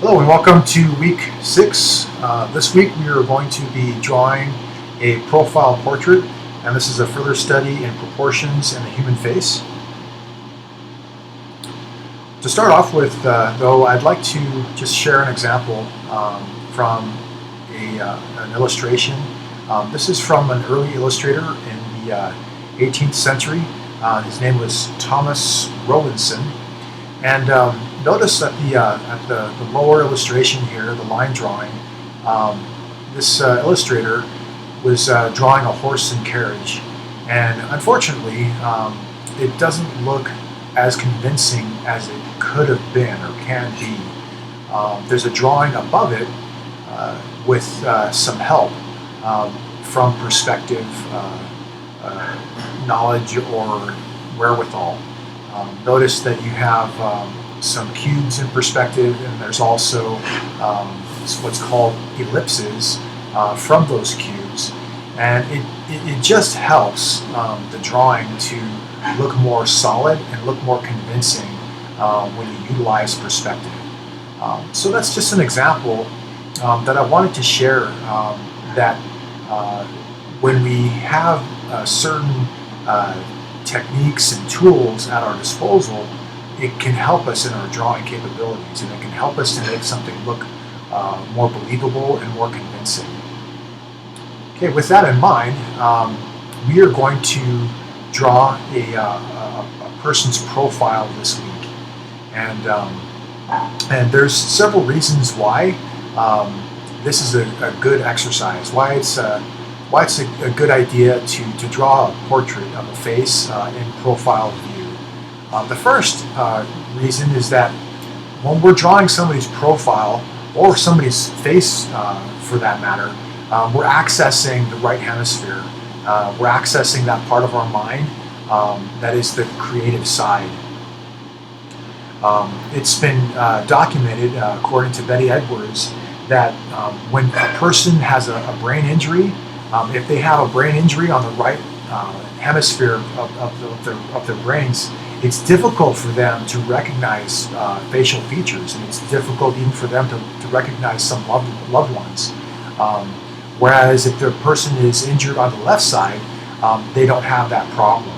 Hello and welcome to week 6. This week we are going to be drawing a profile portrait, and this is a further study in proportions in the human face. To start off with, though, I'd like to just share an example from an illustration. This is from an early illustrator in the 18th century. His name was Thomas Rowlandson. And notice that the lower illustration here, the line drawing, this illustrator was drawing a horse and carriage. And unfortunately, it doesn't look as convincing as it could have been or can be. There's a drawing above it with some help from perspective, knowledge, or wherewithal. Notice that you have some cubes in perspective, and there's also what's called ellipses from those cubes. And it just helps the drawing to look more solid and look more convincing when you utilize perspective. So that's just an example that I wanted to share that when we have certain techniques and tools at our disposal, it can help us in our drawing capabilities, and it can help us to make something look more believable and more convincing. Okay, with that in mind, we are going to draw a person's profile this week, and there's several reasons why this is a good exercise, why it's a good idea to draw a portrait of a face in profile view. The first reason is that when we're drawing somebody's profile, or somebody's face for that matter, we're accessing the right hemisphere. We're accessing that part of our mind that is the creative side. It's been documented, according to Betty Edwards, that when a person has a brain injury, if they have a brain injury on the right hemisphere of their brains, it's difficult for them to recognize facial features, and it's difficult even for them to recognize some loved ones. Whereas if the person is injured on the left side, they don't have that problem.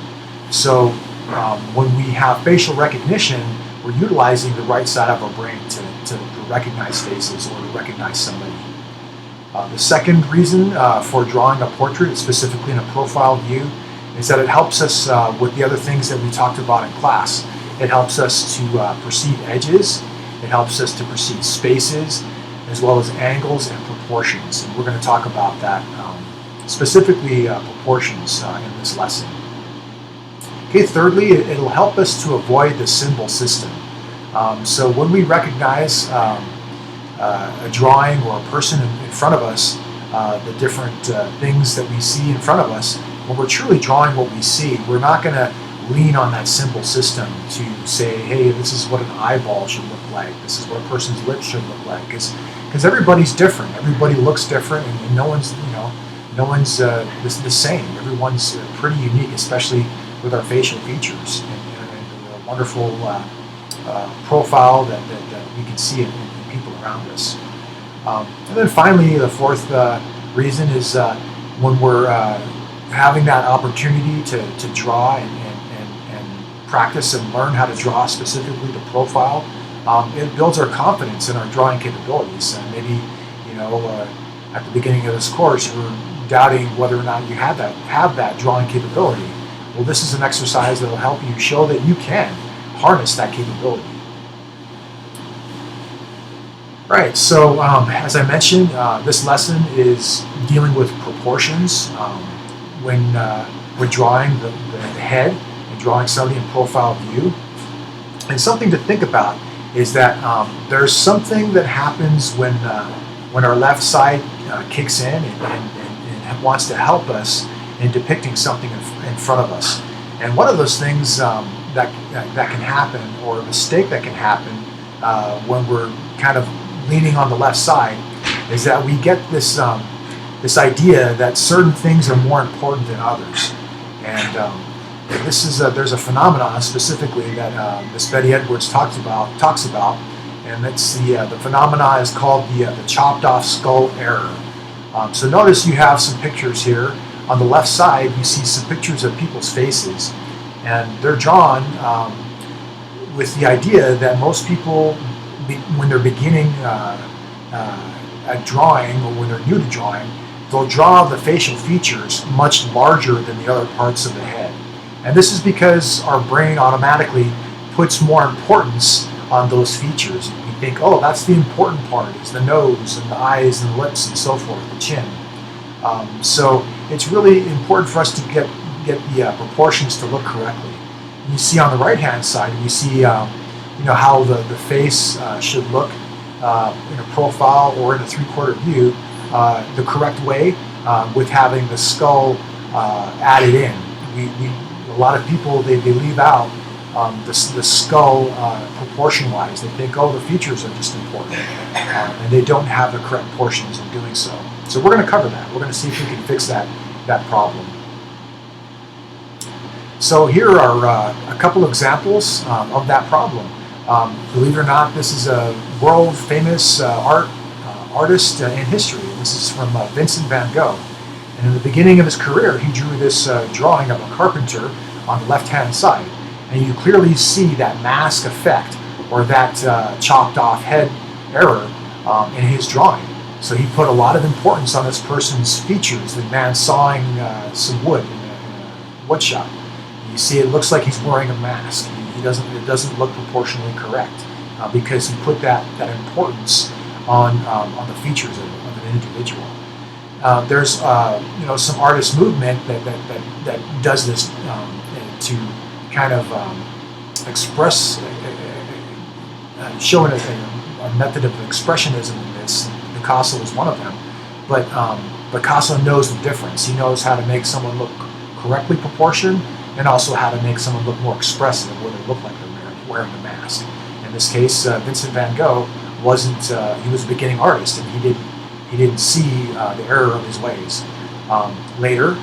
So when we have facial recognition, we're utilizing the right side of our brain to recognize faces or to recognize somebody. The second reason for drawing a portrait, specifically in a profile view, is that it helps us with the other things that we talked about in class. It helps us to perceive edges, it helps us to perceive spaces, as well as angles and proportions. And we're going to talk about that, specifically proportions in this lesson. Okay, thirdly, it'll help us to avoid the symbol system. So when we recognize a drawing or a person in front of us, the different things that we see in front of us, when we're truly drawing what we see, we're not going to lean on that symbol system to say, hey, this is what an eyeball should look like, this is what a person's lips should look like, because everybody's different, everybody looks different, and no one's the same. Everyone's pretty unique, especially with our facial features and the wonderful profile that we can see in people around us. And then finally, the fourth reason is when we're having that opportunity to draw and practice and learn how to draw specifically the profile, it builds our confidence in our drawing capabilities. And maybe, at the beginning of this course, you were doubting whether or not you have that drawing capability. Well, this is an exercise that will help you show that you can harness that capability. Right, so as I mentioned, this lesson is dealing with proportions when drawing the head and drawing somebody in profile view. And something to think about is that there's something that happens when our left side kicks in and wants to help us in depicting something in front of us. And one of those things that can happen, or a mistake that can happen when we're kind of leaning on the left side, is that we get this idea that certain things are more important than others. And there's a phenomenon specifically that Miss Betty Edwards talks about, and that's the phenomena is called the chopped off skull error. So notice you have some pictures here. On the left side, you see some pictures of people's faces, and they're drawn with the idea that most people, when they're beginning at drawing, or when they're new to drawing, they'll draw the facial features much larger than the other parts of the head. And this is because our brain automatically puts more importance on those features. We think, oh, that's the important part, is the nose and the eyes and the lips and so forth, the chin. So it's really important for us to get the proportions to look correctly. You see on the right-hand side, you see how the face should look in a profile or in a three-quarter view, the correct way, with having the skull added in. A lot of people, they leave out the skull proportion-wise. They think, oh, the features are just important, and they don't have the correct portions in doing so. So we're going to cover that. We're going to see if we can fix that problem. So here are a couple of examples of that problem. Believe it or not, this is a world-famous artist in history. This is from Vincent van Gogh. And in the beginning of his career, he drew this drawing of a carpenter on the left-hand side. And you clearly see that mask effect, or that chopped off head error in his drawing. So he put a lot of importance on this person's features, the man sawing some wood in a wood shop. You see, it looks like he's wearing a mask. It doesn't look proportionally correct because he put that importance on the features of an individual. There's some artist movement that does this to kind of express, showing a method of expressionism in this. Picasso was one of them, but Picasso knows the difference. He knows how to make someone look correctly proportioned, and also how to make someone look more expressive, where they look like they're wearing a mask. In this case, Vincent van Gogh wasn't. He was a beginning artist, and he didn't see the error of his ways. Later,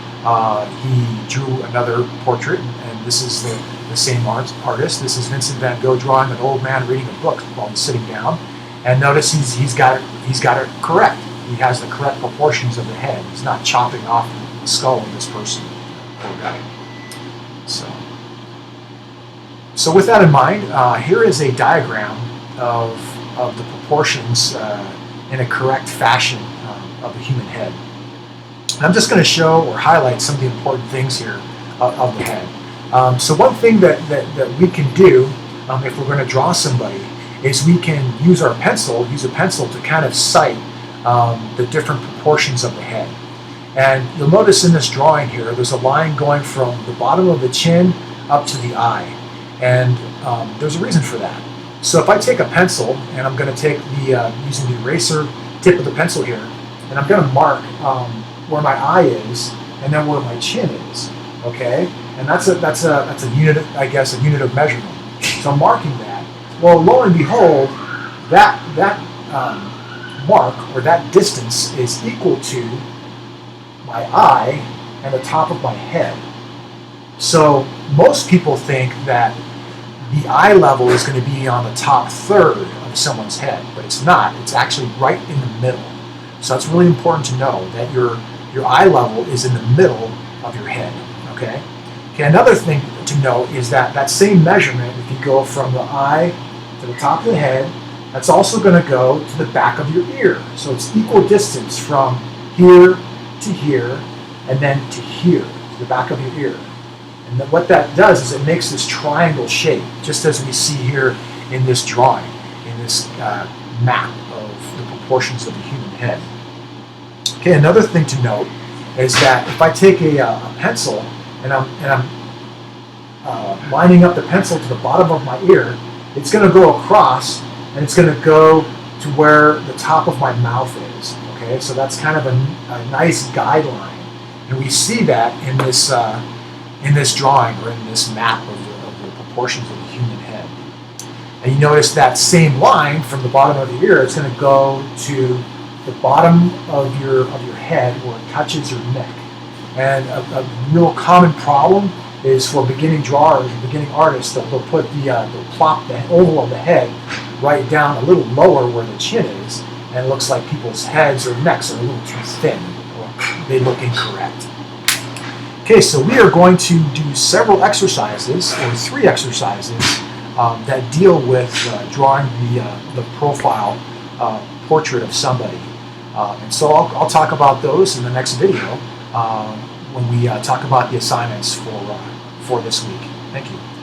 he drew another portrait, and this is the same artist. This is Vincent van Gogh drawing an old man reading a book while he's sitting down. And notice he's got it correct. He has the correct proportions of the head. He's not chopping off the skull of this person. Poor guy. So with that in mind, here is a diagram of the proportions in a correct fashion of the human head. And I'm just going to show or highlight some of the important things here of the head. So one thing that we can do if we're going to draw somebody is we can use a pencil to kind of sight the different proportions of the head. And you'll notice in this drawing here, there's a line going from the bottom of the chin up to the eye. And there's a reason for that. So if I take a pencil, and I'm going to take using the eraser tip of the pencil here, and I'm going to mark where my eye is, and then where my chin is, okay? And that's a unit, I guess, a unit of measurement. So I'm marking that. Well, lo and behold, that mark, or that distance, is equal to my eye and the top of my head. So most people think that the eye level is going to be on the top third of someone's head, but it's not. It's actually right in the middle. So that's really important to know, that your eye level is in the middle of your head. Okay. Another thing to note is that same measurement, if you go from the eye to the top of the head, that's also going to go to the back of your ear. So it's equal distance from here to here, and then to here, to the back of your ear. And what that does is it makes this triangle shape, just as we see here in this drawing, in this map of the proportions of the human head. Okay, another thing to note is that if I take a pencil and I'm lining up the pencil to the bottom of my ear, it's going to go across, and it's going to go to where the top of my mouth is. Okay, so that's kind of a nice guideline, and we see that in this drawing, or in this map of the proportions of the human head. And you notice that same line from the bottom of the ear, it's going to go to the bottom of your head where it touches your neck. And a real common problem is for beginning drawers, beginning artists. They'll put they'll plop the oval of the head right down a little lower where the chin is, and it looks like people's heads or necks are a little too thin, or they look incorrect. Okay, so we are going to do several exercises, or 3 exercises, that deal with drawing the profile portrait of somebody. And so I'll talk about those in the next video when we talk about the assignments for this week. Thank you.